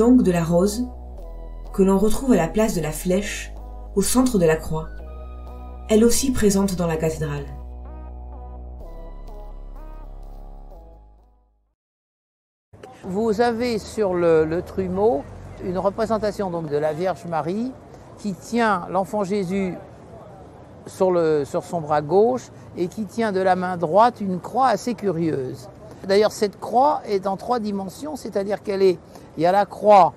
donc de la rose que l'on retrouve à la place de la flèche au centre de la croix, elle aussi présente dans la cathédrale. Vous avez sur le trumeau une représentation donc de la Vierge Marie qui tient l'enfant Jésus sur son bras gauche et qui tient de la main droite une croix assez curieuse. D'ailleurs, cette croix est en 3 dimensions, c'est-à-dire il y a la croix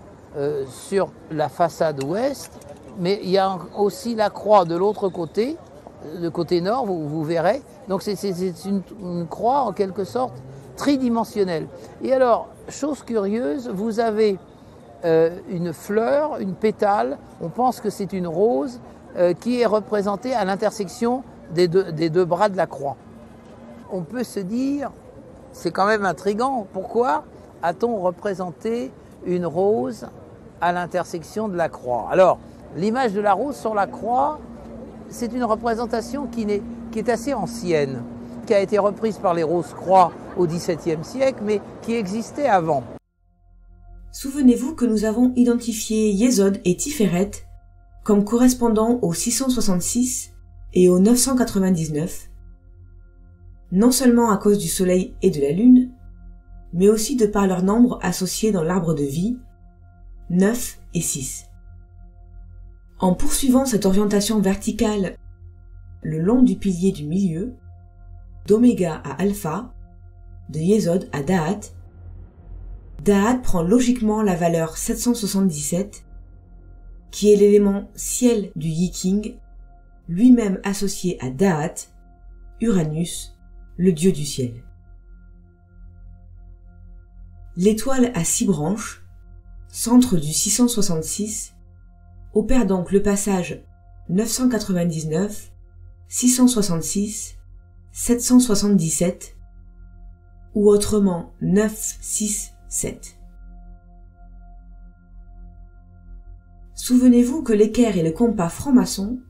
sur la façade ouest, mais il y a aussi la croix de l'autre côté, le côté nord, vous verrez. Donc c'est une croix en quelque sorte tridimensionnelle. Et alors, chose curieuse, vous avez une fleur, une pétale, on pense que c'est une rose, qui est représentée à l'intersection des deux bras de la croix. On peut se dire, c'est quand même intriguant, pourquoi a-t-on représenté une rose à l'intersection de la croix? Alors, l'image de la rose sur la croix, c'est une représentation qui est assez ancienne, qui a été reprise par les Rose-Croix au XVIIe siècle, mais qui existait avant. Souvenez-vous que nous avons identifié Yesod et Tiferet comme correspondant au 666 et au 999, non seulement à cause du soleil et de la lune, mais aussi de par leur nombre associé dans l'arbre de vie, 9 et 6. En poursuivant cette orientation verticale le long du pilier du milieu, d'Oméga à Alpha, de Yesod à Da'at, Da'at prend logiquement la valeur 777, qui est l'élément ciel du Yiking, lui-même associé à Da'at, Uranus, le dieu du ciel. L'étoile à 6 branches, centre du 666, opère donc le passage 999, 666, 777, ou autrement 967. Souvenez-vous que l'équerre et le compas franc-maçon,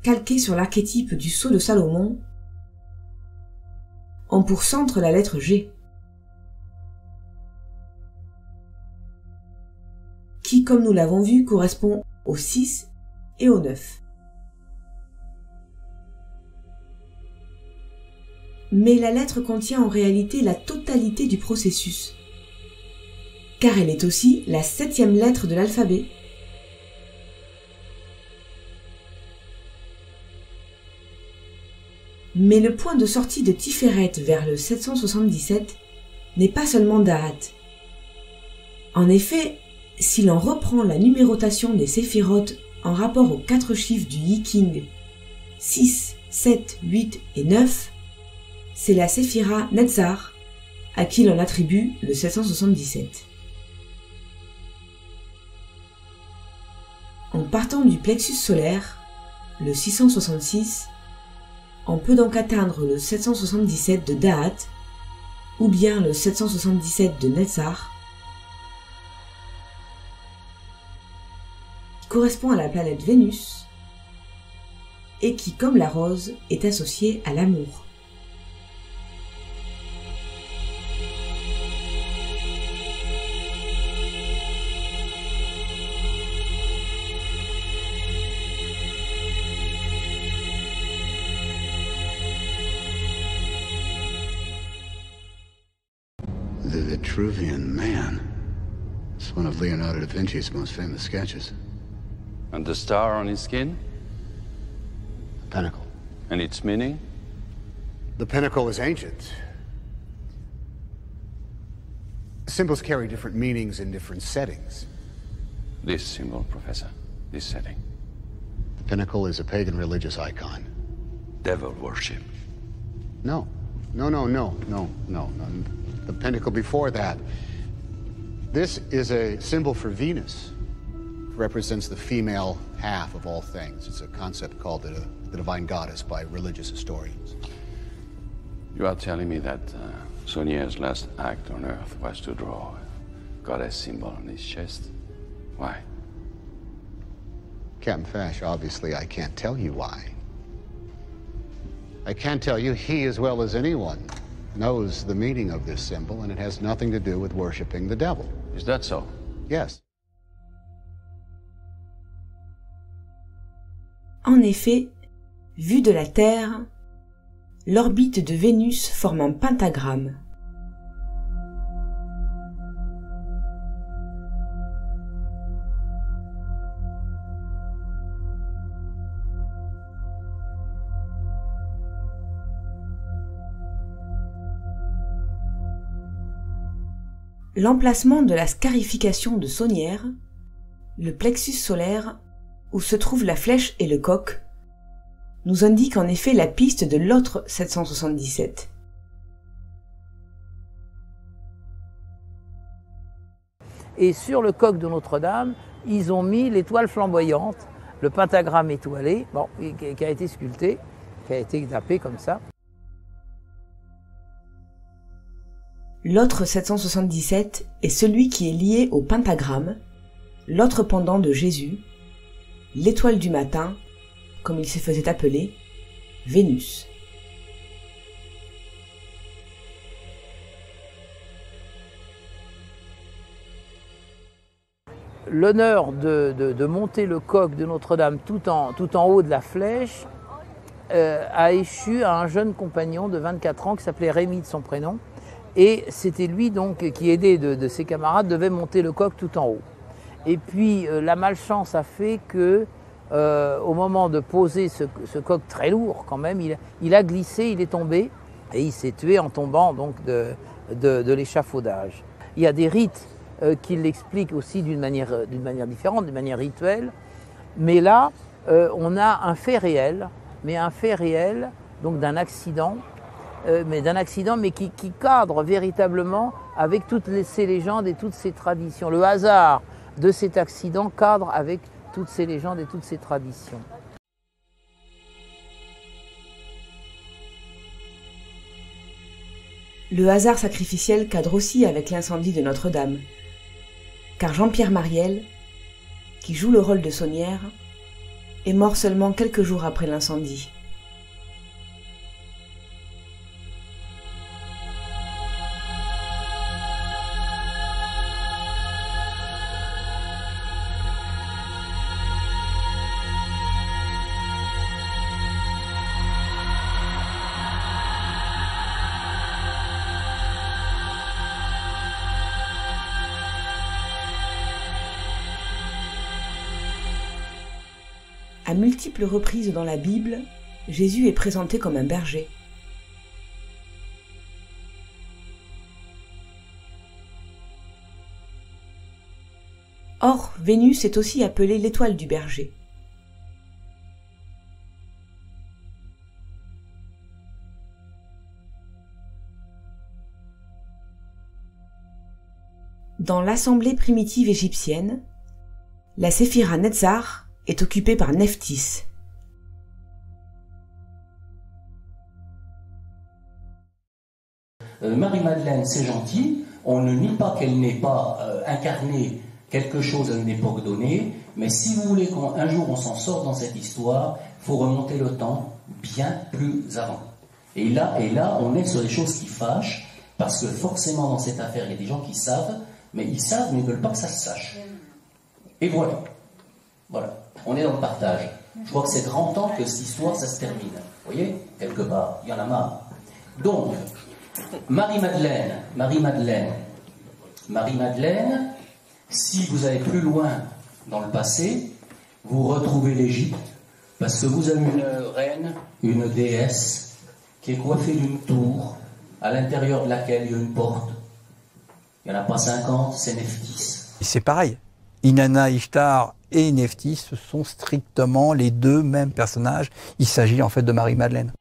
calqués sur l'archétype du sceau de Salomon, ont pour centre la lettre G, qui, comme nous l'avons vu, correspond au 6 et au 9. Mais la lettre contient en réalité la totalité du processus, car elle est aussi la 7e lettre de l'alphabet. Mais le point de sortie de Tiferet vers le 777 n'est pas seulement Da'at. En effet, si l'on reprend la numérotation des séphirotes en rapport aux 4 chiffres du Yiking, 6, 7, 8 et 9, c'est la séphira Netzar, à qui l'on attribue le 777. En partant du plexus solaire, le 666, on peut donc atteindre le 777 de Da'at, ou bien le 777 de Netzar, qui correspond à la planète Vénus, et qui, comme la rose, est associée à l'amour. The Vitruvian Man. It's one of Leonardo da Vinci's most famous sketches. And the star on his skin? The pinnacle. And its meaning? The pinnacle is ancient. Symbols carry different meanings in different settings. This symbol, Professor. This setting. The pinnacle is a pagan religious icon. Devil worship. No. No. The pinnacle before that. This is a symbol for Venus. It represents the female half of all things. It's a concept called the divine goddess by religious historians. You are telling me that Saulnier's last act on Earth was to draw a goddess symbol on his chest? Why? Captain Fash, obviously I can't tell you why. I can tell you he, as well as anyone, knows the meaning of this symbol, and it has nothing to do with worshiping the devil. Is that so? Yes. En effet, vue de la Terre, l'orbite de Vénus forme un pentagramme. L'emplacement de la scarification de Saunière, le plexus solaire, où se trouvent la flèche et le coq, nous indique en effet la piste de l'autre 777. Et sur le coq de Notre-Dame, ils ont mis l'étoile flamboyante, le pentagramme étoilé, bon, qui a été sculpté, qui a été tapé comme ça. L'autre 777 est celui qui est lié au pentagramme, l'autre pendant de Jésus, l'étoile du matin, comme il se faisait appeler, Vénus. L'honneur de monter le coq de Notre-Dame tout en haut de la flèche a échu à un jeune compagnon de 24 ans qui s'appelait Rémi de son prénom. Et c'était lui donc qui, aidé de ses camarades, devait monter le coq tout en haut. Et puis la malchance a fait que au moment de poser ce coq très lourd quand même, il a glissé, il est tombé et il s'est tué en tombant donc de l'échafaudage. Il y a des rites qui l'expliquent aussi d'une manière différente, d'une manière rituelle. Mais là, on a un fait réel, donc d'un accident, mais qui cadre véritablement avec toutes ces légendes et toutes ces traditions. Le hasard de cet accident cadre avec toutes ces légendes et toutes ces traditions. Le hasard sacrificiel cadre aussi avec l'incendie de Notre-Dame, car Jean-Pierre Mariel, qui joue le rôle de Saunière, est mort seulement quelques jours après l'incendie. À multiples reprises dans la Bible, Jésus est présenté comme un berger. Or, Vénus est aussi appelée l'étoile du berger. Dans l'assemblée primitive égyptienne, la séphira Netzar est occupée par Nephthys. Marie-Madeleine, c'est gentil, on ne nie pas qu'elle n'ait pas incarné quelque chose à une époque donnée, mais si vous voulez qu'un jour on s'en sorte dans cette histoire, il faut remonter le temps bien plus avant. Et là, on est sur des choses qui fâchent, parce que forcément dans cette affaire, il y a des gens qui savent, mais ils ne veulent pas que ça se sache. Et voilà. Voilà. On est dans le partage. Je crois que c'est grand temps que cette histoire, ça se termine. Vous voyez, quelque part, il y en a marre. Donc, Marie-Madeleine, si vous allez plus loin dans le passé, vous retrouvez l'Égypte, parce que vous avez une reine, une déesse, qui est coiffée d'une tour, à l'intérieur de laquelle il y a une porte. Il n'y en a pas 50, c'est Nephthys. C'est pareil. Inanna Ishtar et Nephthys, ce sont strictement les deux mêmes personnages. Il s'agit en fait de Marie-Madeleine.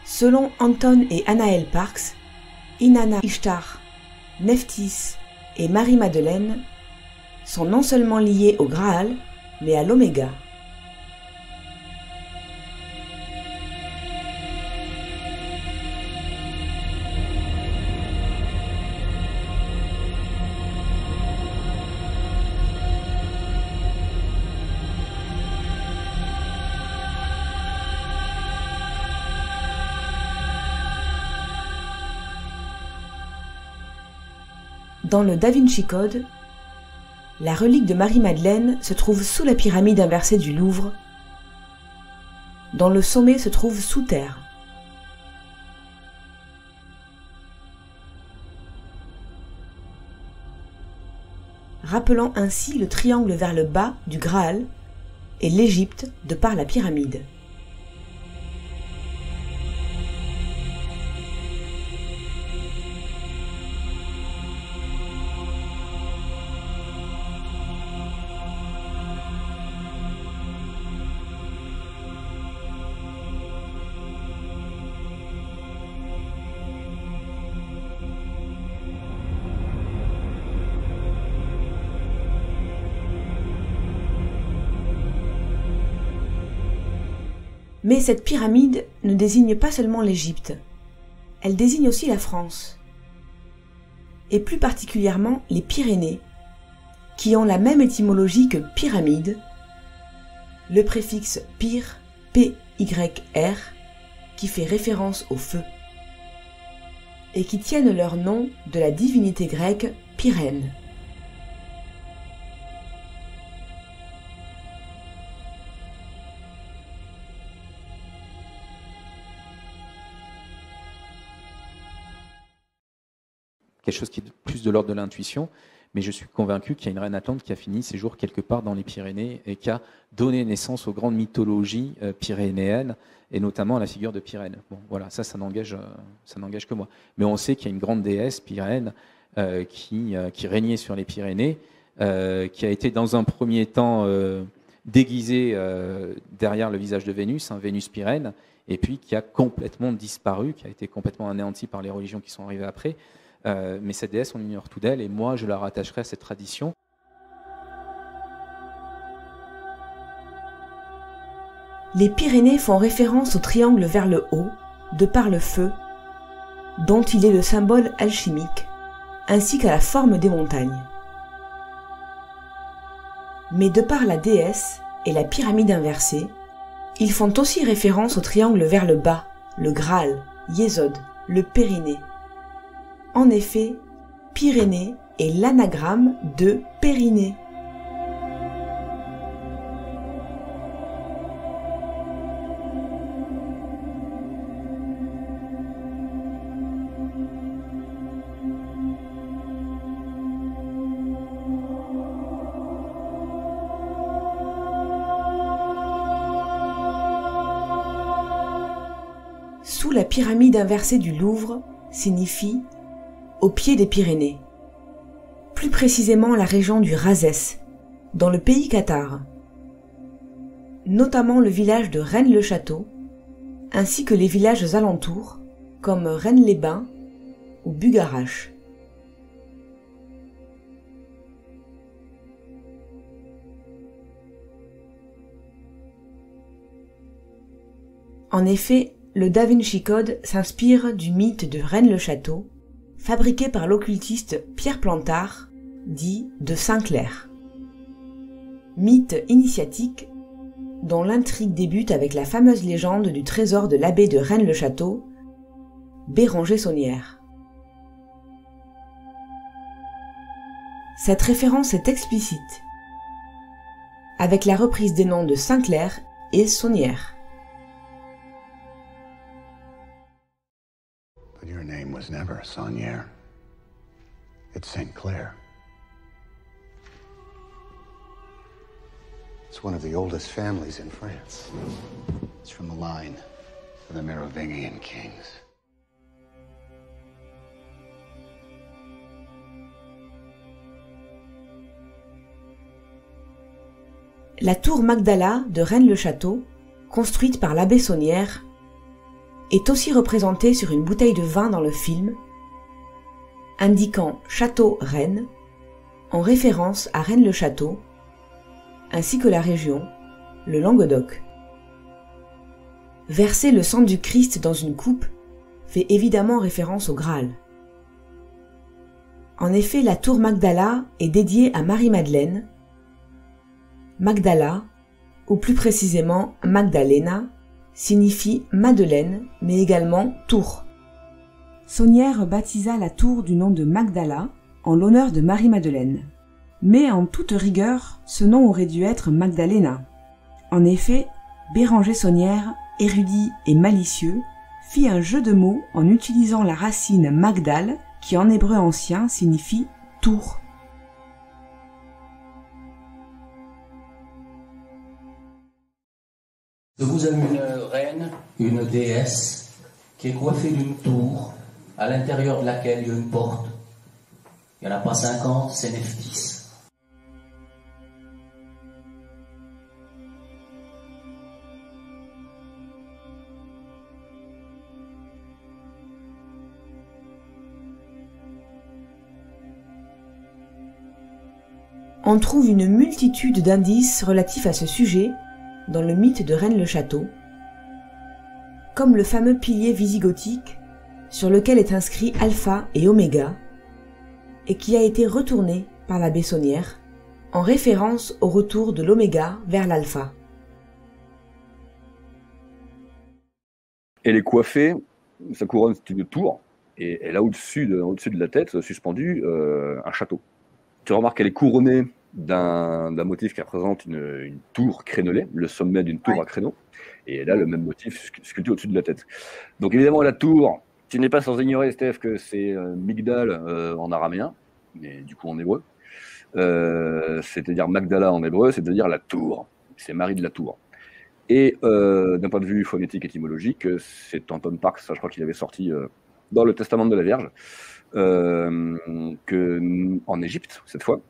Selon Anton et Anaël Parks, Inanna Ishtar, Nephthys et Marie-Madeleine sont non seulement liés au Graal, mais à l'Oméga. Dans le Da Vinci Code, la relique de Marie-Madeleine se trouve sous la pyramide inversée du Louvre, dont le sommet se trouve sous terre. Rappelant ainsi le triangle vers le bas du Graal et l'Égypte de par la pyramide. Mais cette pyramide ne désigne pas seulement l'Égypte, elle désigne aussi la France, et plus particulièrement les Pyrénées, qui ont la même étymologie que pyramide, le préfixe pyr, P-Y-R, qui fait référence au feu, et qui tiennent leur nom de la divinité grecque Pyrène. Quelque chose qui est plus de l'ordre de l'intuition, mais je suis convaincu qu'il y a une reine Atlante qui a fini ses jours quelque part dans les Pyrénées et qui a donné naissance aux grandes mythologies pyrénéennes, et notamment à la figure de Pyrène. Bon, voilà, ça n'engage que moi. Mais on sait qu'il y a une grande déesse, Pyrène, qui régnait sur les Pyrénées, qui a été dans un premier temps déguisée derrière le visage de Vénus, Vénus Pyrène, et puis qui a complètement disparu, qui a été complètement anéantie par les religions qui sont arrivées après. Mais cette déesse, on ignore tout d'elle, et moi, je la rattacherai à cette tradition. Les Pyrénées font référence au triangle vers le haut, de par le feu, dont il est le symbole alchimique, ainsi qu'à la forme des montagnes. Mais de par la déesse et la pyramide inversée, ils font aussi référence au triangle vers le bas, le Graal, Yésod, le Périnée. En effet, Pyrénées est l'anagramme de Périnée. Sous la pyramide inversée du Louvre signifie au pied des Pyrénées, plus précisément la région du Razès, dans le pays cathare, notamment le village de Rennes-le-Château, ainsi que les villages alentours, comme Rennes-les-Bains ou Bugarache. En effet, le Da Vinci Code s'inspire du mythe de Rennes-le-Château, fabriqué par l'occultiste Pierre Plantard, dit de Saint-Clair. Mythe initiatique dont l'intrigue débute avec la fameuse légende du trésor de l'abbé de Rennes-le-Château, Béranger Saunière. Cette référence est explicite, avec la reprise des noms de Saint-Clair et Saunière. Your name was never Saunière. It's St. Clair. It's one of the oldest families in France. It's from the line of the Merovingian kings. La tour Magdala de Rennes-le-Château, construite par l'abbé Saunière, est aussi représentée sur une bouteille de vin dans le film, indiquant Château Rennes, en référence à Rennes-le-Château, ainsi que la région, le Languedoc. Verser le sang du Christ dans une coupe fait évidemment référence au Graal. En effet, la tour Magdala est dédiée à Marie-Madeleine. Magdala, ou plus précisément Magdalena, signifie Madeleine, mais également tour. Saunière baptisa la tour du nom de Magdala en l'honneur de Marie-Madeleine. Mais en toute rigueur, ce nom aurait dû être Magdalena. En effet, Béranger Saunière, érudit et malicieux, fit un jeu de mots en utilisant la racine Magdal, qui en hébreu ancien signifie tour. Vous avez une reine, une déesse, qui est coiffée d'une tour, à l'intérieur de laquelle il y a une porte. Il n'y en a pas 50, c'est Nephthys. On trouve une multitude d'indices relatifs à ce sujet dans le mythe de Rennes-le-Château, comme le fameux pilier visigothique sur lequel est inscrit Alpha et Oméga, et qui a été retourné par l'abbé Saunière, en référence au retour de l'Oméga vers l'Alpha. Elle est coiffée, sa couronne c'est une tour, et elle a au-dessus de la tête, suspendu, un château. Tu remarques qu'elle est couronnée d'un motif qui représente une tour crénelée, le sommet d'une tour à créneau, et elle a le même motif sculpté au-dessus de la tête. Donc évidemment la tour, tu n'es pas sans ignorer, Steph, que c'est Migdal en araméen, mais du coup en hébreu, c'est-à-dire Magdala en hébreu, c'est-à-dire la tour, c'est Marie de la tour. Et d'un point de vue phonétique étymologique, c'est Anton Parks, ça je crois qu'il avait sorti dans le Testament de la Vierge, en Égypte cette fois,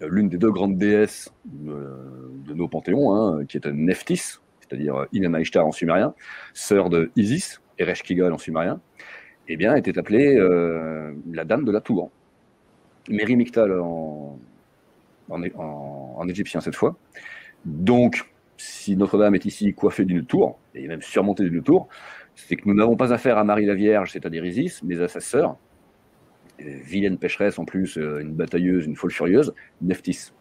l'une des deux grandes déesses de nos panthéons, hein, qui est Nephthys, c'est-à-dire Inanna Ishtar en sumérien, sœur de Isis, Ereshkigal en sumérien, eh bien, était appelée la dame de la tour. Mary Miktal en égyptien cette fois. Donc, si Notre-Dame est ici coiffée d'une tour, et même surmontée d'une tour, c'est que nous n'avons pas affaire à Marie la Vierge, c'est-à-dire Isis, mais à sa sœur, vilaine pécheresse en plus, une batailleuse, une folle furieuse, Nephthys.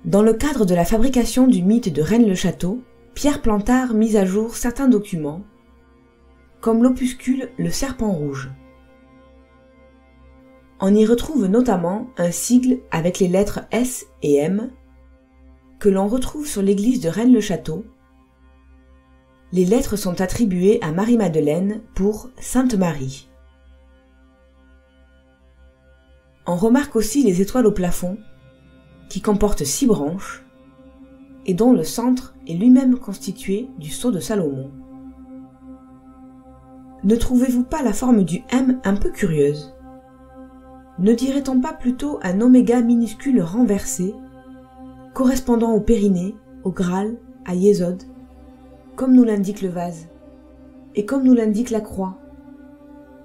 Dans le cadre de la fabrication du mythe de Rennes-le-Château, Pierre Plantard mit à jour certains documents, comme l'opuscule Le Serpent Rouge. On y retrouve notamment un sigle avec les lettres S et M, que l'on retrouve sur l'église de Rennes-le-Château. Les lettres sont attribuées à Marie-Madeleine pour Sainte Marie. On remarque aussi les étoiles au plafond, qui comportent 6 branches, et dont le centre est lui-même constitué du sceau de Salomon. Ne trouvez-vous pas la forme du M un peu curieuse? Ne dirait-on pas plutôt un oméga minuscule renversé, correspondant au périnée, au Graal, à Yésod, comme nous l'indique le vase, et comme nous l'indique la croix,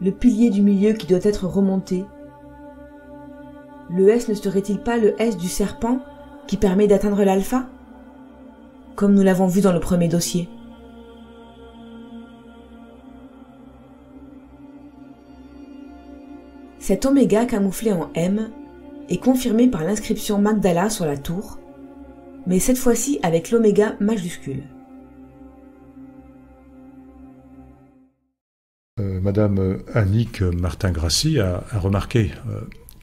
le pilier du milieu qui doit être remonté? Le S ne serait-il pas le S du serpent qui permet d'atteindre l'alpha, comme nous l'avons vu dans le premier dossier? Cet oméga camouflé en M est confirmé par l'inscription Magdala sur la tour, mais cette fois-ci avec l'oméga majuscule. Madame Annick Martin-Grassi a remarqué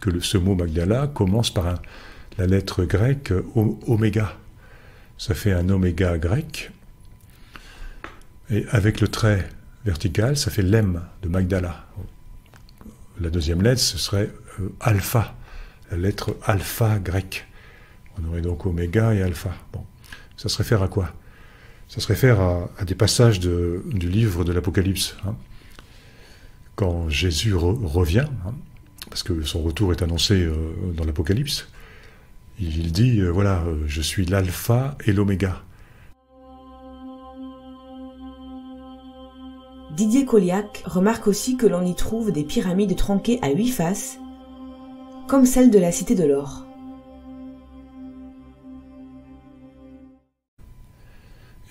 que ce mot Magdala commence par la lettre grecque oméga. Ça fait un oméga grec. Et avec le trait vertical, ça fait l'M de Magdala. La deuxième lettre, ce serait alpha, la lettre alpha grecque. On aurait donc oméga et alpha. Bon, ça se réfère à quoi? Ça se réfère à des passages du livre de l'Apocalypse. Hein. Quand Jésus revient, hein, parce que son retour est annoncé dans l'Apocalypse, il dit, voilà, je suis l'alpha et l'oméga. Didier Colliac remarque aussi que l'on y trouve des pyramides tronquées à 8 faces, comme celle de la Cité de l'Or.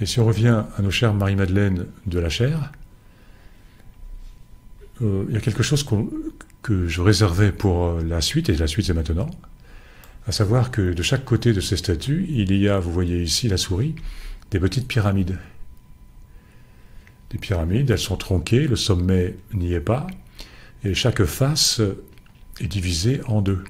Et si on revient à nos chères Marie-Madeleine de la Chaire, il y a quelque chose que je réservais pour la suite, et la suite c'est maintenant, à savoir que de chaque côté de ces statues, il y a, vous voyez ici la souris, des petites pyramides. des pyramides. Elles sont tronquées, le sommet n'y est pas, et chaque face est divisée en deux.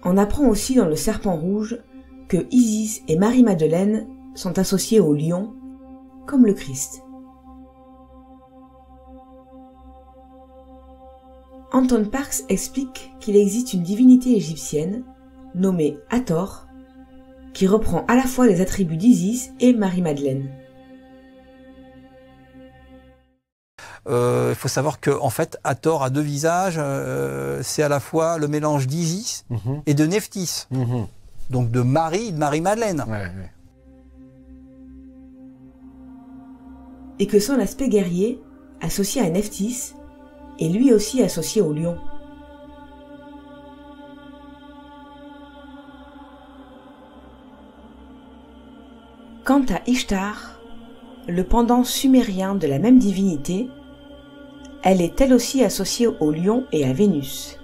On apprend aussi dans le Serpent rouge que Isis et Marie-Madeleine sont associées au lion, comme le Christ. Anton Parks explique qu'il existe une divinité égyptienne, nommée Hathor, qui reprend à la fois les attributs d'Isis et Marie-Madeleine. Il faut savoir que en fait, Hathor a deux visages. C'est à la fois le mélange d'Isis et de Nephthys. Donc de Marie et de Marie-Madeleine. Et que son aspect guerrier, associé à Nephthys, est lui aussi associé au lion. Quant à Ishtar, le pendant sumérien de la même divinité, elle est elle aussi associée au lion et à Vénus.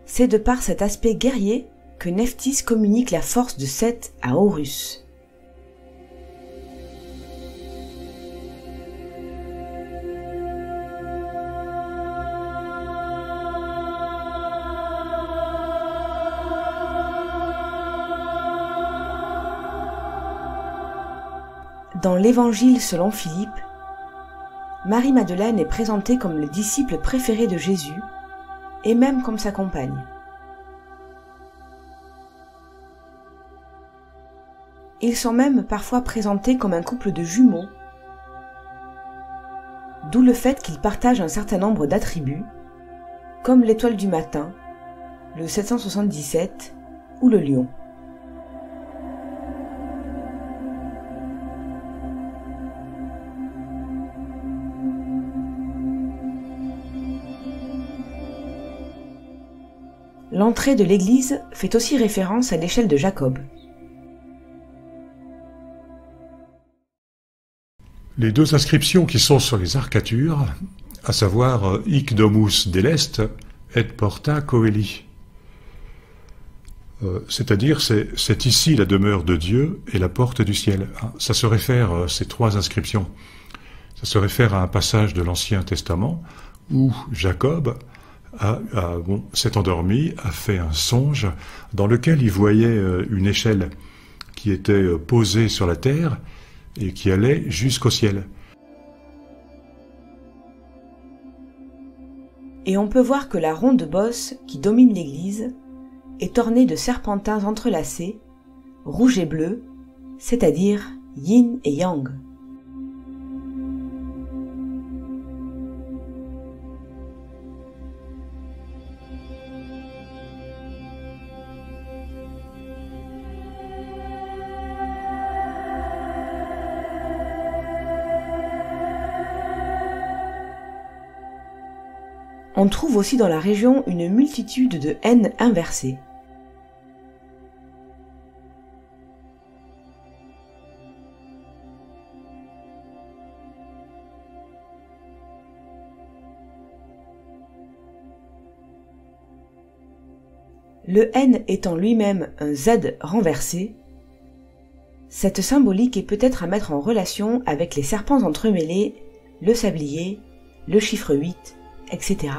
C'est de par cet aspect guerrier que Nephthys communique la force de Seth à Horus. Dans l'Évangile selon Philippe, Marie-Madeleine est présentée comme le disciple préféré de Jésus et même comme sa compagne. Ils sont même parfois présentés comme un couple de jumeaux, d'où le fait qu'ils partagent un certain nombre d'attributs, comme l'étoile du matin, le 777 ou le lion. L'entrée de l'église fait aussi référence à l'échelle de Jacob. Les deux inscriptions qui sont sur les arcatures, à savoir Hic domus delest et porta coeli. C'est-à-dire, c'est ici la demeure de Dieu et la porte du ciel. Ça se réfère, ces trois inscriptions, ça se réfère à un passage de l'Ancien Testament où Jacob s'est endormi, a fait un songe dans lequel il voyait une échelle qui était posée sur la terre et qui allait jusqu'au ciel. Et on peut voir que la ronde bosse qui domine l'église est ornée de serpentins entrelacés, rouge et bleu, c'est-à-dire yin et yang. On trouve aussi dans la région une multitude de N inversées. Le N étant lui-même un Z renversé, cette symbolique est peut-être à mettre en relation avec les serpents entremêlés, le sablier, le chiffre 8, etc.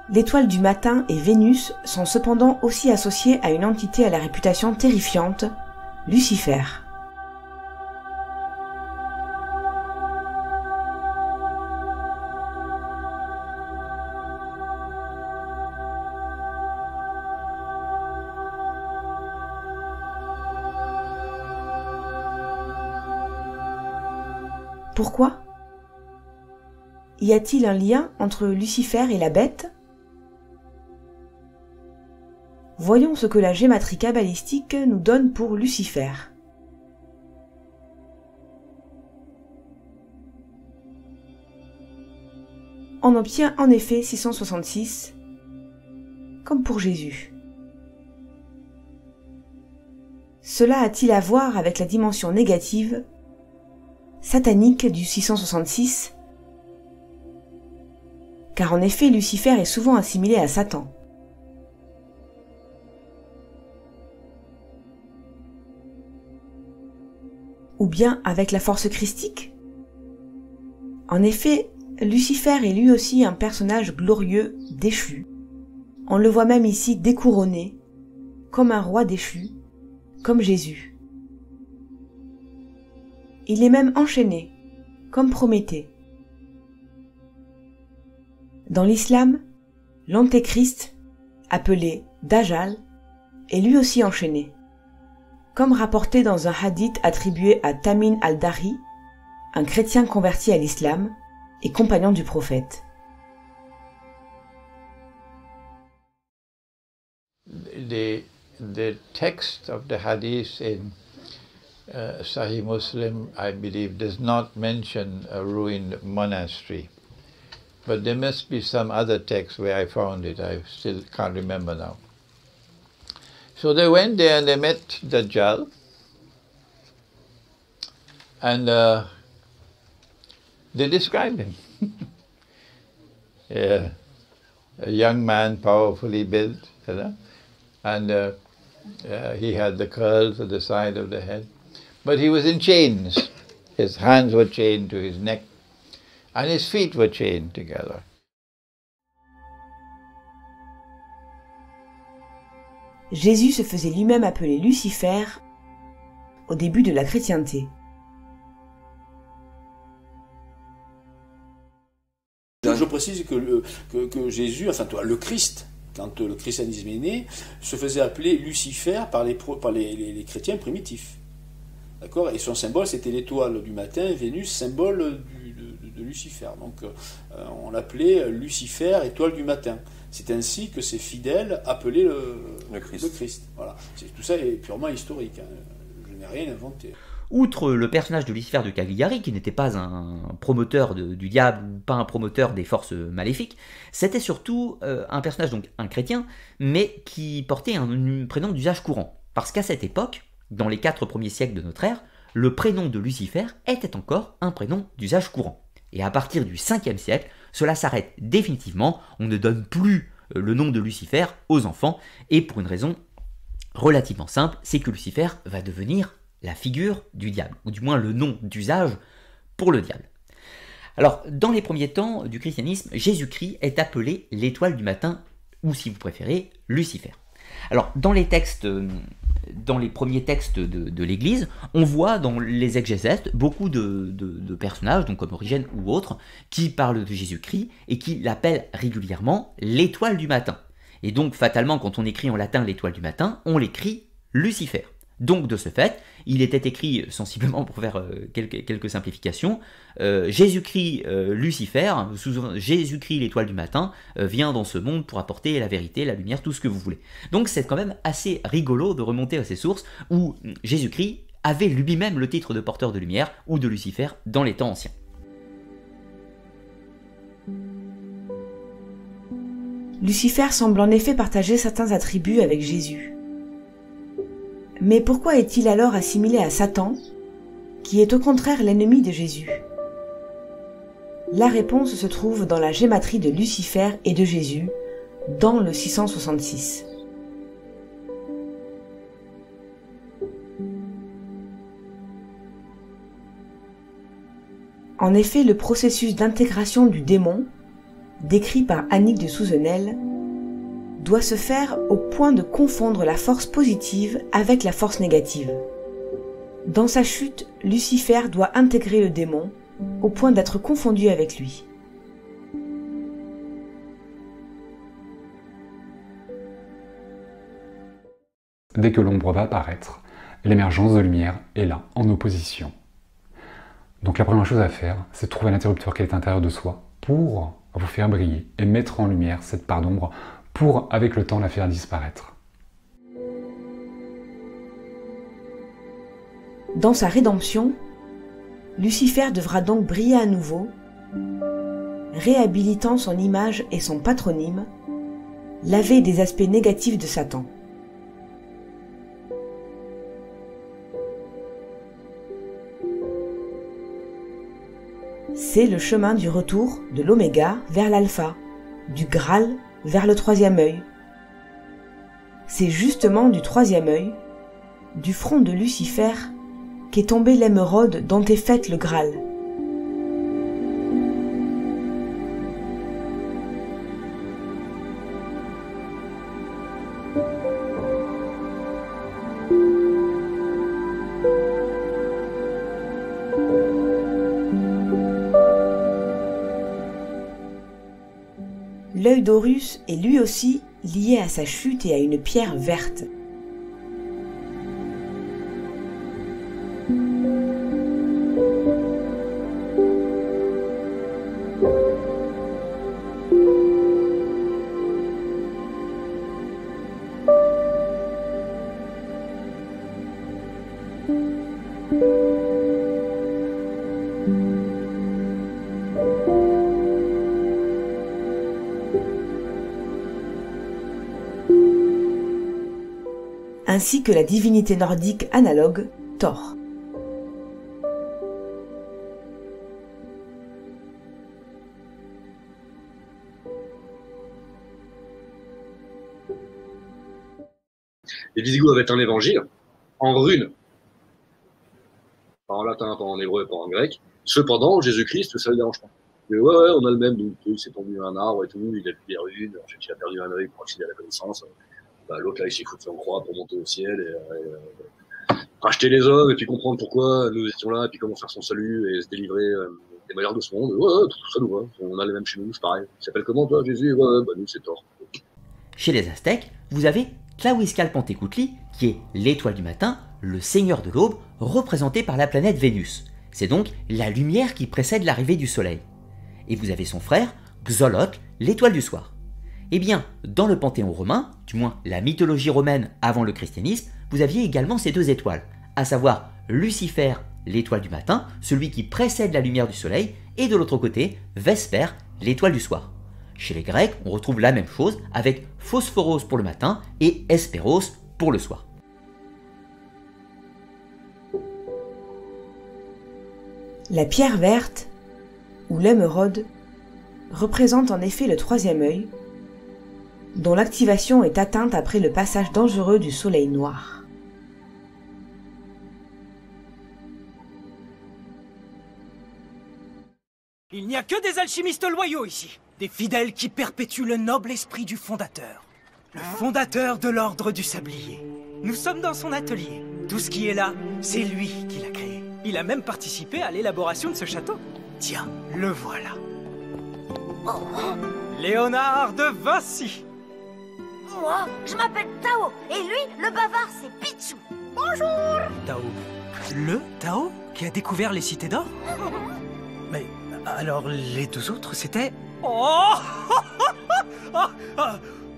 L'étoile du matin et Vénus sont cependant aussi associées à une entité à la réputation terrifiante, Lucifer. Pourquoi ? Y a-t-il un lien entre Lucifer et la bête ? Voyons ce que la gématrie kabbalistique nous donne pour Lucifer. On obtient en effet 666, comme pour Jésus. Cela a-t-il à voir avec la dimension négative, satanique du 666 ? Car en effet, Lucifer est souvent assimilé à Satan. Ou bien avec la force christique ? En effet, Lucifer est lui aussi un personnage glorieux, déchu. On le voit même ici découronné, comme un roi déchu, comme Jésus. Il est même enchaîné, comme Prométhée. Dans l'islam, l'antéchrist, appelé Dajjal, est lui aussi enchaîné, comme rapporté dans un hadith attribué à Tamim al-Dari, un chrétien converti à l'islam et compagnon du prophète. The text of the hadith in Sahih Muslim, I believe, does not mention a ruined monastery. But there must be some other text where I found it. I still can't remember now. So they went there and they met Dajjal. And they described him. Yeah, a young man, powerfully built, you know, and he had the curls at the side of the head. But he was in chains. His hands were chained to his neck, and his feet were chained together. Jésus se faisait lui-même appeler Lucifer au début de la chrétienté. Je précise que Jésus, enfin toi, le Christ, quand le christianisme est né, se faisait appeler Lucifer par les chrétiens primitifs. D'accord ? Et son symbole, c'était l'étoile du matin, Vénus, symbole de Lucifer. Donc on l'appelait Lucifer, étoile du matin. C'est ainsi que ses fidèles appelaient le Christ. Voilà. Tout ça est purement historique. Hein. Je n'ai rien inventé. Outre le personnage de Lucifer de Cagliari, qui n'était pas un promoteur du diable ou pas un promoteur des forces maléfiques, c'était surtout un personnage, donc un chrétien, mais qui portait un prénom d'usage courant. Parce qu'à cette époque, dans les 4 premiers siècles de notre ère, le prénom de Lucifer était encore un prénom d'usage courant. Et à partir du 5e siècle, cela s'arrête définitivement, on ne donne plus le nom de Lucifer aux enfants, et pour une raison relativement simple, c'est que Lucifer va devenir la figure du diable, ou du moins le nom d'usage pour le diable. Alors, dans les premiers temps du christianisme, Jésus-Christ est appelé l'étoile du matin, ou si vous préférez, Lucifer. Alors, dans les premiers textes de l'Église, on voit dans les exégèses beaucoup de personnages, donc comme Origène ou autres, qui parlent de Jésus-Christ et qui l'appellent régulièrement l'étoile du matin. Et donc, fatalement, quand on écrit en latin l'étoile du matin, on l'écrit Lucifer. Donc, de ce fait, il était écrit, sensiblement pour faire quelques simplifications, Jésus-Christ Lucifer, Jésus-Christ l'étoile du matin, vient dans ce monde pour apporter la vérité, la lumière, tout ce que vous voulez. Donc c'est quand même assez rigolo de remonter à ces sources où Jésus-Christ avait lui-même le titre de porteur de lumière ou de Lucifer dans les temps anciens. Lucifer semble en effet partager certains attributs avec Jésus. Mais pourquoi est-il alors assimilé à Satan, qui est au contraire l'ennemi de Jésus ? La réponse se trouve dans la gématrie de Lucifer et de Jésus, dans le 666. En effet, le processus d'intégration du démon, décrit par Annick de Souzenel, doit se faire au point de confondre la force positive avec la force négative. Dans sa chute, Lucifer doit intégrer le démon au point d'être confondu avec lui. Dès que l'ombre va apparaître, l'émergence de lumière est là, en opposition. Donc la première chose à faire, c'est de trouver l'interrupteur qui est à l'intérieur de soi pour vous faire briller et mettre en lumière cette part d'ombre pour, avec le temps, la faire disparaître. Dans sa rédemption, Lucifer devra donc briller à nouveau, réhabilitant son image et son patronyme, lavé des aspects négatifs de Satan. C'est le chemin du retour de l'oméga vers l'alpha, du Graal vers le troisième œil. C'est justement du troisième œil, du front de Lucifer, qu'est tombée l'émeraude dont est faite le Graal. L'œil d'Horus est lui aussi lié à sa chute et à une pierre verte. Ainsi que la divinité nordique analogue, Thor. Les Visigoths avaient un évangile en runes, pas en latin, pas en hébreu, pas en grec. Cependant, Jésus-Christ, ça ne le dérange pas. Mais ouais, on a le même, donc il s'est tombé un arbre et tout, il a vu des runes, ensuite il a perdu un œil pour accéder à la connaissance. Bah, l'autre là il s'est foutu en croix pour monter au ciel et racheter les hommes et puis comprendre pourquoi nous étions là et puis comment faire son salut et se délivrer des malheurs de ce monde. Ouais, tout ça nous va, on a les mêmes chez nous, c'est pareil. Il s'appelle comment toi Jésus? Ouais, bah nous c'est Thor. Chez les Aztèques, vous avez Tlahuizcalpantecutli, qui est l'étoile du matin, le seigneur de l'aube, représenté par la planète Vénus. C'est donc la lumière qui précède l'arrivée du soleil. Et vous avez son frère, Xolotl, l'étoile du soir. Eh bien, dans le panthéon romain, du moins la mythologie romaine avant le christianisme, vous aviez également ces deux étoiles, à savoir Lucifer, l'étoile du matin, celui qui précède la lumière du soleil, et de l'autre côté, Vesper, l'étoile du soir. Chez les Grecs, on retrouve la même chose avec Phosphoros pour le matin et Hesperos pour le soir. La pierre verte, ou l'émeraude, représente en effet le troisième œil, dont l'activation est atteinte après le passage dangereux du soleil noir. Il n'y a que des alchimistes loyaux ici, des fidèles qui perpétuent le noble esprit du fondateur. Le fondateur de l'ordre du sablier. Nous sommes dans son atelier. Tout ce qui est là, c'est lui qui l'a créé. Il a même participé à l'élaboration de ce château. Tiens, le voilà. Léonard de Vinci. Moi, je m'appelle Tao, et lui, le bavard, c'est Pichou. Bonjour. Tao. Le Tao qui a découvert les cités d'or? Mais alors les deux autres, c'était... Oh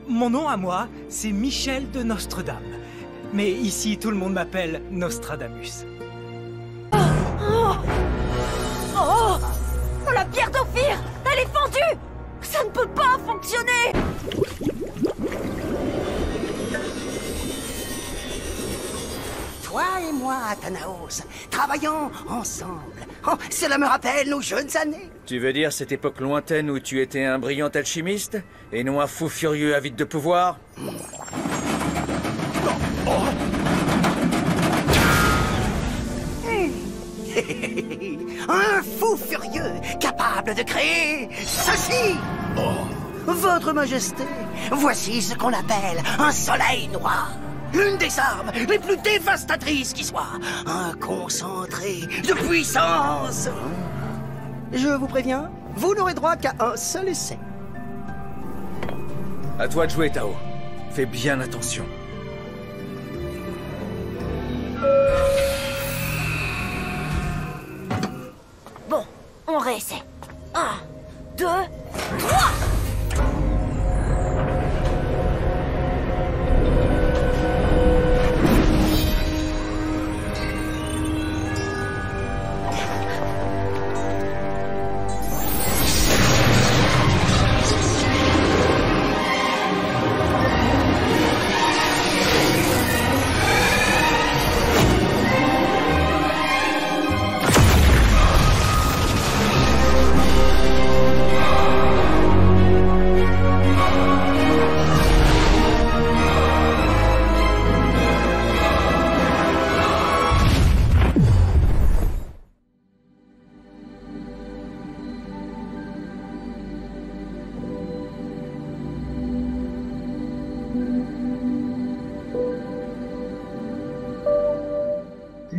Mon nom à moi, c'est Michel de Nostredame. Mais ici, tout le monde m'appelle Nostradamus. Oh, la pierre d'Ophir, elle est fendue. Ça ne peut pas fonctionner. Toi et moi, Athanaos, travaillons ensemble. Oh, cela me rappelle nos jeunes années. Tu veux dire cette époque lointaine où tu étais un brillant alchimiste et non un fou furieux avide de pouvoir? Un fou furieux capable de créer ceci. Votre Majesté, voici ce qu'on appelle un soleil noir. L'une des armes les plus dévastatrices qui soit. Un concentré de puissance. Je vous préviens, vous n'aurez droit qu'à un seul essai. À toi de jouer, Tao. Fais bien attention. Bon, on réessaie. 1, 2, 3.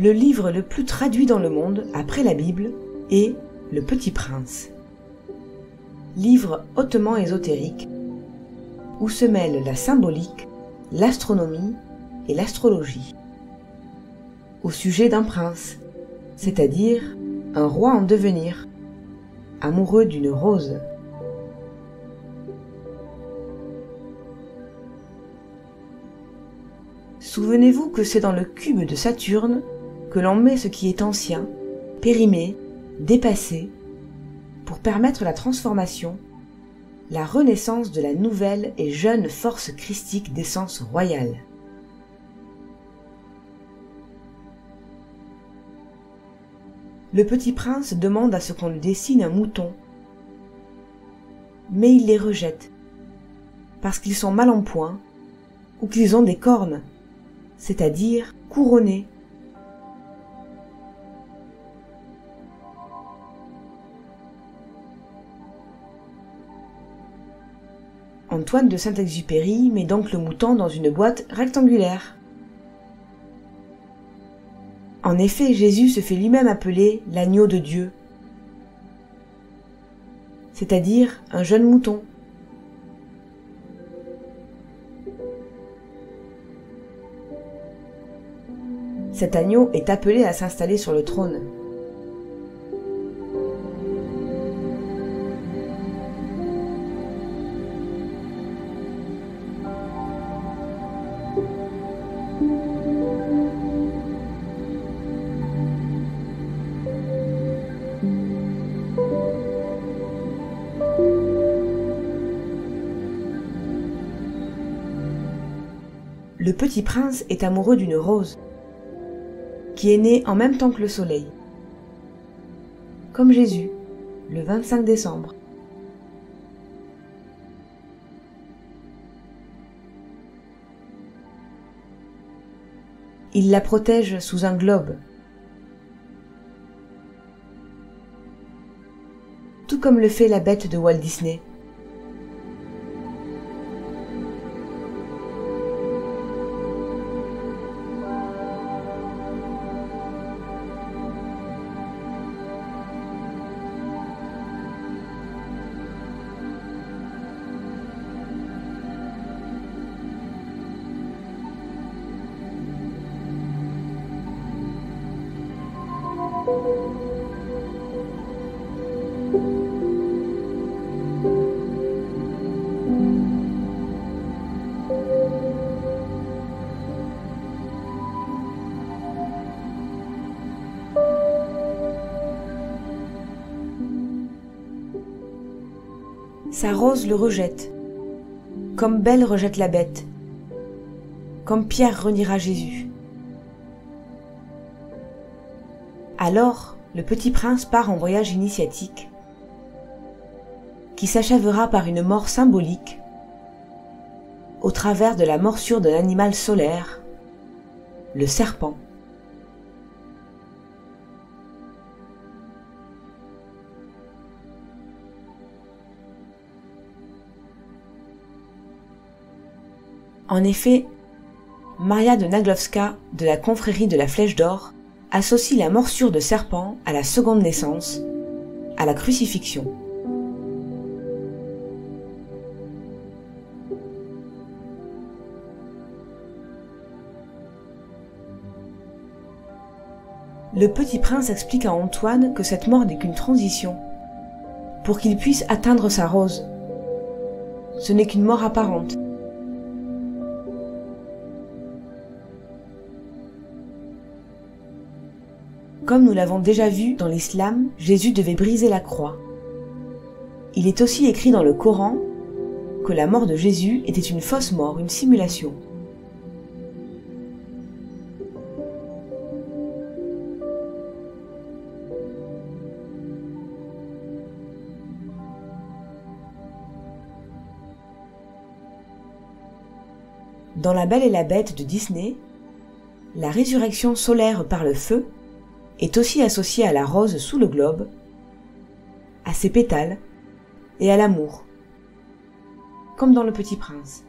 Le livre le plus traduit dans le monde, après la Bible, est Le Petit Prince. Livre hautement ésotérique, où se mêlent la symbolique, l'astronomie et l'astrologie. Au sujet d'un prince, c'est-à-dire un roi en devenir, amoureux d'une rose. Souvenez-vous que c'est dans le cube de Saturne que l'on met ce qui est ancien, périmé, dépassé, pour permettre la transformation, la renaissance de la nouvelle et jeune force christique d'essence royale. Le petit prince demande à ce qu'on lui dessine un mouton, mais il les rejette, parce qu'ils sont mal en point, ou qu'ils ont des cornes, c'est-à-dire couronnés. Antoine de Saint-Exupéry met donc le mouton dans une boîte rectangulaire. En effet, Jésus se fait lui-même appeler l'agneau de Dieu, c'est-à-dire un jeune mouton. Cet agneau est appelé à s'installer sur le trône. Le petit prince est amoureux d'une rose, qui est née en même temps que le soleil, comme Jésus, le 25 décembre. Il la protège sous un globe, tout comme le fait la bête de Walt Disney. Sa rose le rejette, comme Belle rejette la bête, comme Pierre reniera Jésus. Alors, le petit prince part en voyage initiatique, qui s'achèvera par une mort symbolique, au travers de la morsure d'un animal solaire, le serpent. En effet, Maria de Naglowska de la confrérie de la Flèche d'Or associe la morsure de serpent à la seconde naissance, à la crucifixion. Le petit prince explique à Antoine que cette mort n'est qu'une transition, pour qu'il puisse atteindre sa rose. Ce n'est qu'une mort apparente. Comme nous l'avons déjà vu dans l'islam, Jésus devait briser la croix. Il est aussi écrit dans le Coran que la mort de Jésus était une fausse mort, une simulation. Dans La Belle et la Bête de Disney, la résurrection solaire par le feu est aussi associée à la rose sous le globe, à ses pétales et à l'amour, comme dans Le Petit Prince.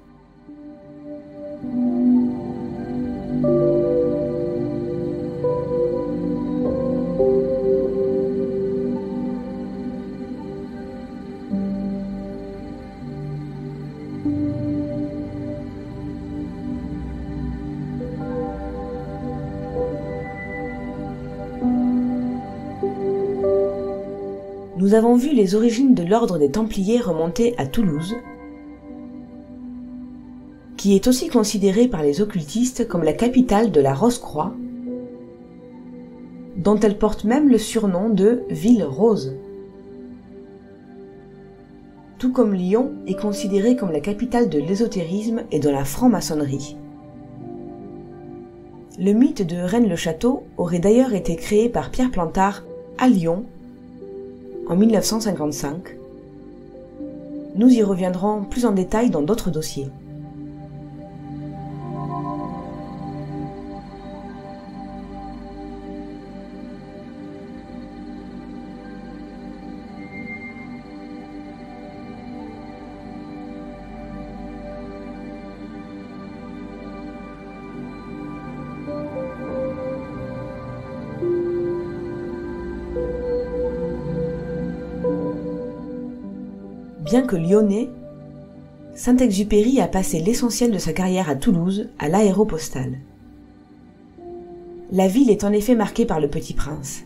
Nous avons vu les origines de l'ordre des Templiers remonter à Toulouse, qui est aussi considérée par les occultistes comme la capitale de la Rose-Croix, dont elle porte même le surnom de Ville Rose. Tout comme Lyon est considérée comme la capitale de l'ésotérisme et de la franc-maçonnerie. Le mythe de Rennes-le-Château aurait d'ailleurs été créé par Pierre Plantard à Lyon en 1955. Nous y reviendrons plus en détail dans d'autres dossiers. Bien que lyonnais, Saint-Exupéry a passé l'essentiel de sa carrière à Toulouse, à l'Aéropostale. La ville est en effet marquée par Le Petit Prince.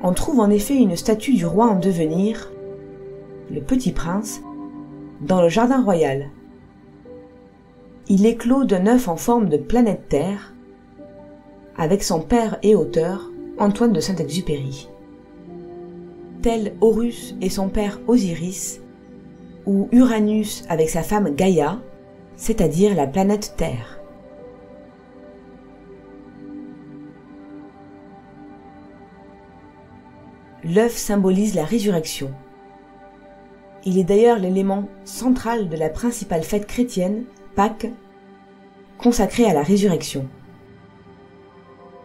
On trouve en effet une statue du roi en devenir, le Petit Prince, dans le Jardin Royal. Il éclot d'un œuf en forme de planète Terre, avec son père et auteur, Antoine de Saint-Exupéry. Tel Horus et son père Osiris, ou Uranus avec sa femme Gaïa, c'est-à-dire la planète Terre. L'œuf symbolise la résurrection. Il est d'ailleurs l'élément central de la principale fête chrétienne, Pâques, consacrée à la résurrection.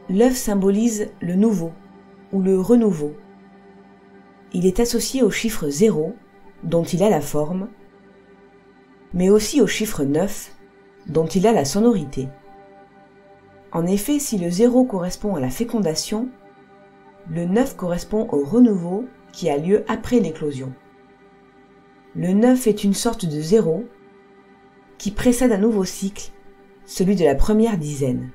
L'œuf symbolise le nouveau ou le renouveau. Il est associé au chiffre 0, dont il a la forme, mais aussi au chiffre 9, dont il a la sonorité. En effet, si le 0 correspond à la fécondation, le 9 correspond au renouveau qui a lieu après l'éclosion. Le 9 est une sorte de 0 qui précède un nouveau cycle, celui de la première dizaine.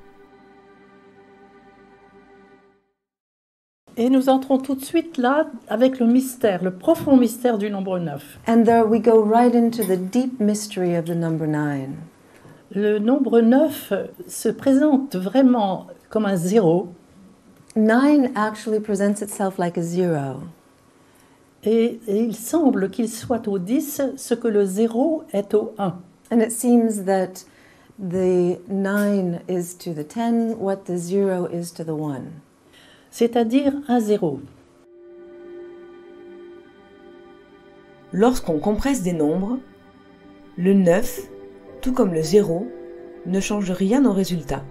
Et nous entrons tout de suite là avec le mystère, le profond mystère du nombre 9. And there we go right into the deep mystery of the number 9. Le nombre 9 se présente vraiment comme un 0. 9 actually presents itself like a 0. Et il semble qu'il soit au 10 ce que le 0 est au 1. And it seems that the 9 is to the 10 what the 0 is to the 1. C'est-à-dire un 0. Lorsqu'on compresse des nombres, le 9, tout comme le 0, ne change rien au résultat.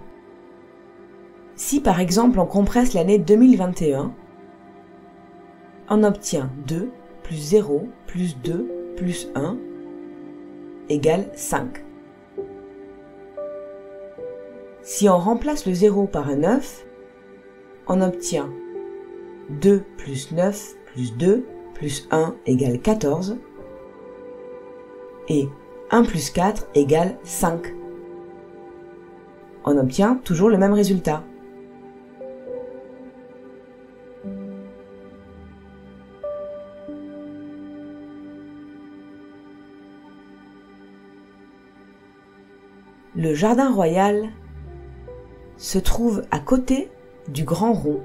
Si par exemple on compresse l'année 2021, on obtient 2 plus 0 plus 2 plus 1 égale 5. Si on remplace le 0 par un 9, on obtient 2 plus 9 plus 2 plus 1 égale 14 et 1 plus 4 égale 5. On obtient toujours le même résultat. Le Jardin Royal se trouve à côté du Grand Rond.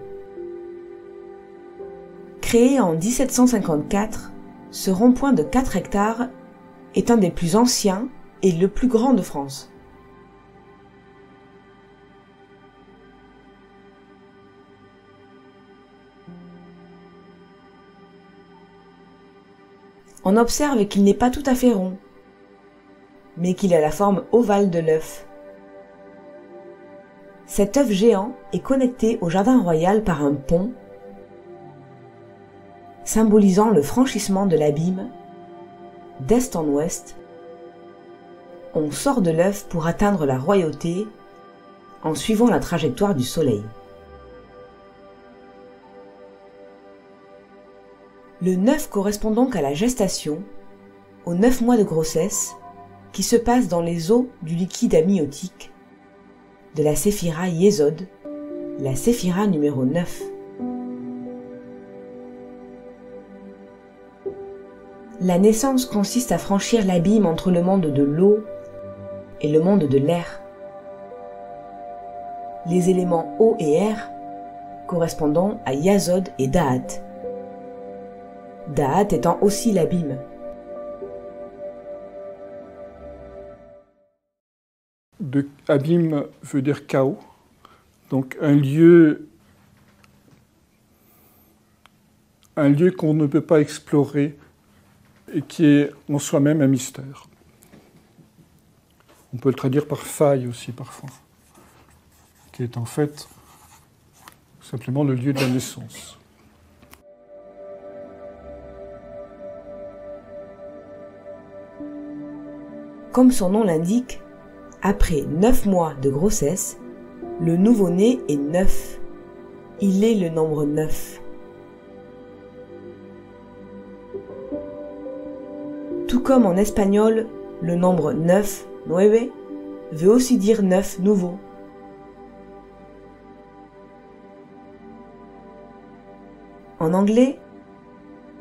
Créé en 1754, ce rond-point de 4 hectares est un des plus anciens et le plus grand de France. On observe qu'il n'est pas tout à fait rond, mais qu'il a la forme ovale de l'œuf. Cet œuf géant est connecté au Jardin Royal par un pont. symbolisant le franchissement de l'abîme. D'est en ouest, on sort de l'œuf pour atteindre la royauté en suivant la trajectoire du soleil. Le 9 correspond donc à la gestation, aux 9 mois de grossesse qui se passent dans les eaux du liquide amniotique de la séphira Yesod, la séphira numéro 9. La naissance consiste à franchir l'abîme entre le monde de l'eau et le monde de l'air. Les éléments eau et air correspondant à Yasod et Da'at. Da'at étant aussi l'abîme. Abîme veut dire chaos, donc un lieu qu'on ne peut pas explorer et qui est en soi-même un mystère. On peut le traduire par faille aussi parfois, qui est en fait simplement le lieu de la naissance. Comme son nom l'indique, après 9 mois de grossesse, le nouveau-né est 9. Il est le nombre 9. Tout comme en espagnol, le nombre 9, nueve, veut aussi dire 9 nouveau. En anglais,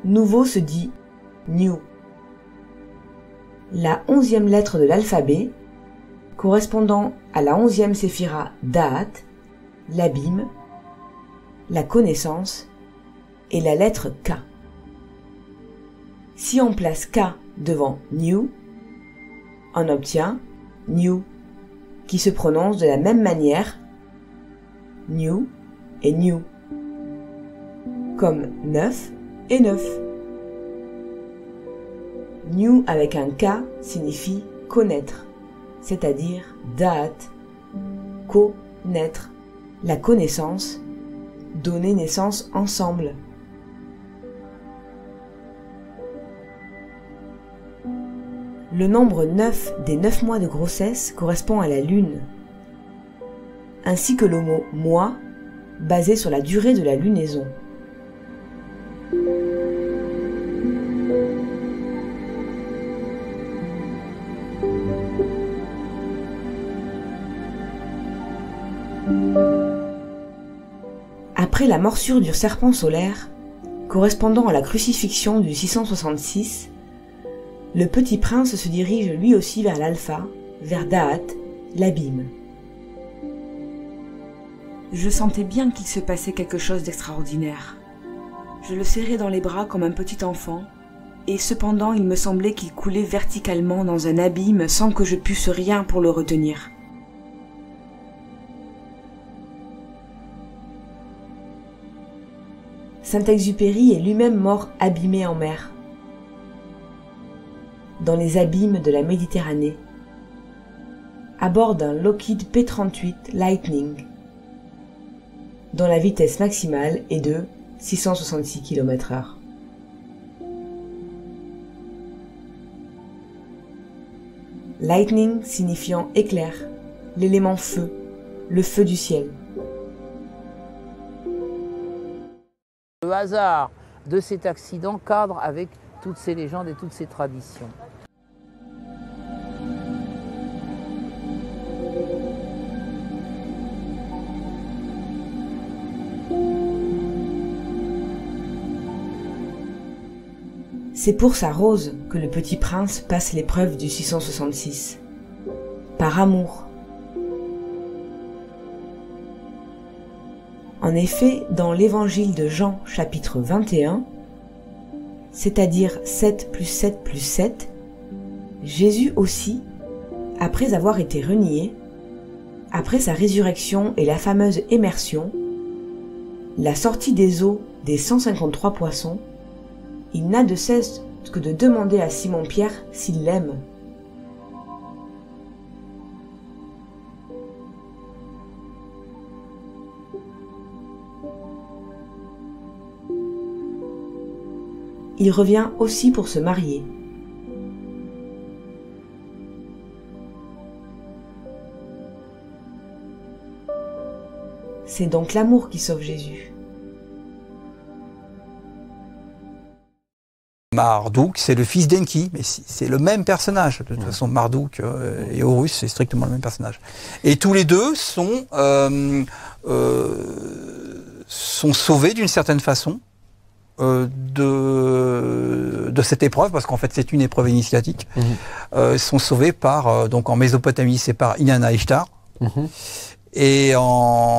nouveau se dit new. La 11e lettre de l'alphabet, correspondant à la 11e séphira Da'at, l'abîme, la connaissance et la lettre K. Si on place K devant new, on obtient new, qui se prononce de la même manière, new et new, comme 9 et 9. New avec un K signifie connaître, c'est-à-dire da'at, connaître, la connaissance, donner naissance ensemble. Le nombre 9 des 9 mois de grossesse correspond à la lune, ainsi que le mot mois, basé sur la durée de la lunaison. Après la morsure du serpent solaire, correspondant à la crucifixion du 666, le petit prince se dirige lui aussi vers l'alpha, vers Da'at, l'abîme. Je sentais bien qu'il se passait quelque chose d'extraordinaire. Je le serrais dans les bras comme un petit enfant, et cependant il me semblait qu'il coulait verticalement dans un abîme sans que je pusse rien pour le retenir. Saint-Exupéry est lui-même mort abîmé en mer, dans les abîmes de la Méditerranée, à bord d'un Lockheed P-38 Lightning, dont la vitesse maximale est de 666 km/h. Lightning signifiant éclair, l'élément feu, le feu du ciel. Le hasard de cet accident cadre avec toutes ces légendes et toutes ces traditions. C'est pour sa rose que le petit prince passe l'épreuve du 666. Par amour. En effet, dans l'évangile de Jean, chapitre 21, c'est-à-dire 7 plus 7 plus 7, Jésus aussi, après avoir été renié, après sa résurrection et la fameuse immersion, la sortie des eaux des 153 poissons, il n'a de cesse que de demander à Simon-Pierre s'il l'aime. il revient aussi pour se marier. C'est donc l'amour qui sauve Jésus. Marduk, c'est le fils d'Enki, mais c'est le même personnage. De toute façon, Marduk et Horus, c'est strictement le même personnage. Et tous les deux sont sauvés d'une certaine façon de cette épreuve, parce qu'en fait c'est une épreuve initiatique. Ils sont sauvés par, donc en Mésopotamie, c'est par Inanna Ishtar. Et en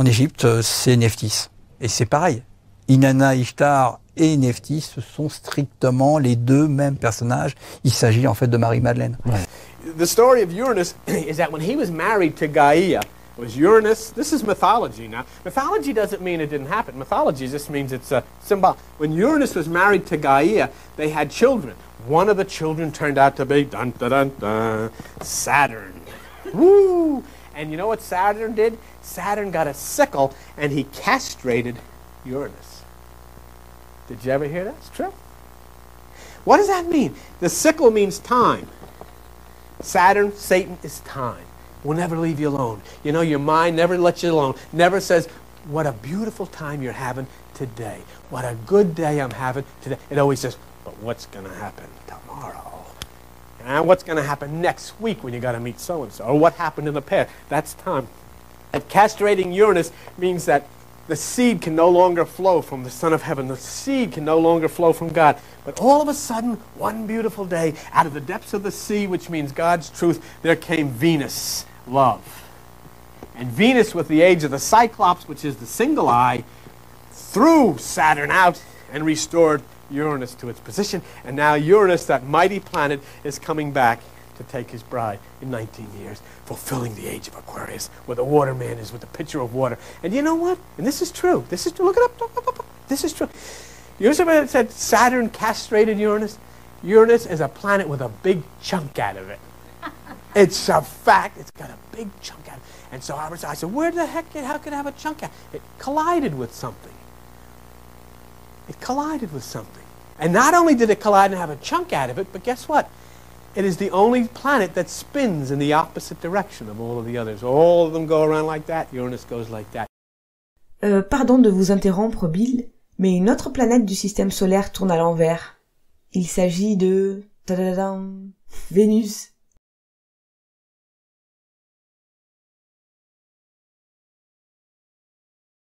Égypte, c'est Nephthys. Et c'est pareil. Inanna Ishtar et Nephthys, ce sont strictement les deux mêmes personnages. Il s'agit en fait de Marie-Madeleine. The story of Uranus is that when he was married to Gaia, it was Uranus. This is mythology now. Mythology doesn't mean it didn't happen. Mythology just means it's a symbol. When Uranus was married to Gaia, they had children. One of the children turned out to be dun, dun, dun, dun, Saturn. Woo! And you know what Saturn did? Saturn got a sickle and he castrated Uranus. Did you ever hear that? It's true. What does that mean? The sickle means time. Saturn, Satan, is time. Will never leave you alone. You know, your mind never lets you alone. Never says, what a beautiful time you're having today. What a good day I'm having today. It always says, but what's going to happen tomorrow? And what's going to happen next week when you got to meet so-and-so? Or what happened in the past? That's time. And castrating Uranus means that the seed can no longer flow from the Son of Heaven. The seed can no longer flow from God. But all of a sudden, one beautiful day, out of the depths of the sea, which means God's truth, there came Venus, love. And Venus, with the age of the Cyclops, which is the single eye, threw Saturn out and restored Uranus to its position. And now Uranus, that mighty planet, is coming back to take his bride in 19 years, fulfilling the age of Aquarius, where the waterman is with the pitcher of water. And you know what? And this is true. This is true. Look it up. This is true. You know somebody that said Saturn castrated Uranus? Uranus is a planet with a big chunk out of it. It's a fact. It's got a big chunk out of it. And so I said, where the heck, how could it have a chunk out? It collided with something. It collided with something. And not only did it collide and have a chunk out of it, but guess what? It is the only planet that spins in the opposite direction of all of the others. All of them go around like that. Uranus goes like that. Pardon de vous interrompre, Bill, mais une autre planète du système solaire tourne à l'envers. Il s'agit de... tadadam, Vénus.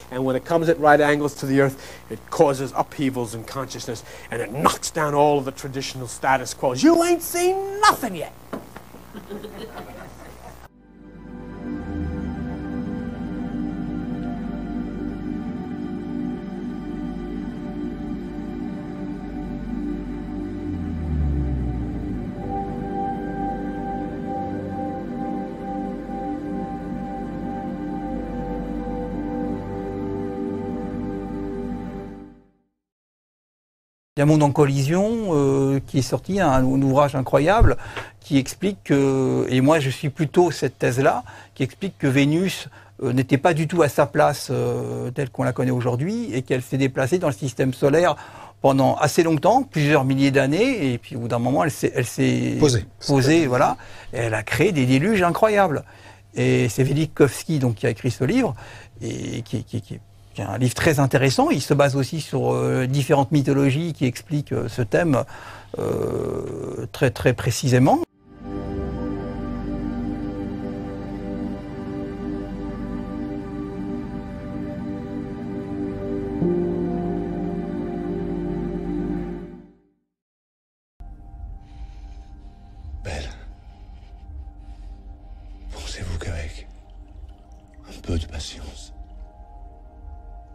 And when it comes at right angles to the Earth, it causes upheavals in consciousness, and it knocks down all of the traditional status quos. You ain't seen nothing yet. Il y a Monde en collision qui est sorti, un ouvrage incroyable qui explique que, et moi je suis plutôt cette thèse-là, qui explique que Vénus n'était pas du tout à sa place telle qu'on la connaît aujourd'hui et qu'elle s'est déplacée dans le système solaire pendant assez longtemps, plusieurs milliers d'années, et puis au bout d'un moment elle s'est posée, voilà, et elle a créé des déluges incroyables. Et c'est Velikovsky donc qui a écrit ce livre et qui est un livre très intéressant. Il se base aussi sur différentes mythologies qui expliquent ce thème très très précisément. Belle, pensez-vous qu'avec un peu de patience,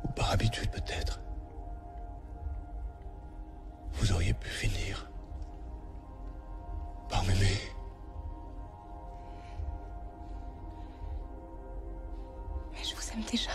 ou par habitude peut-être, vous auriez pu finir par m'aimer? Mais je vous aime déjà.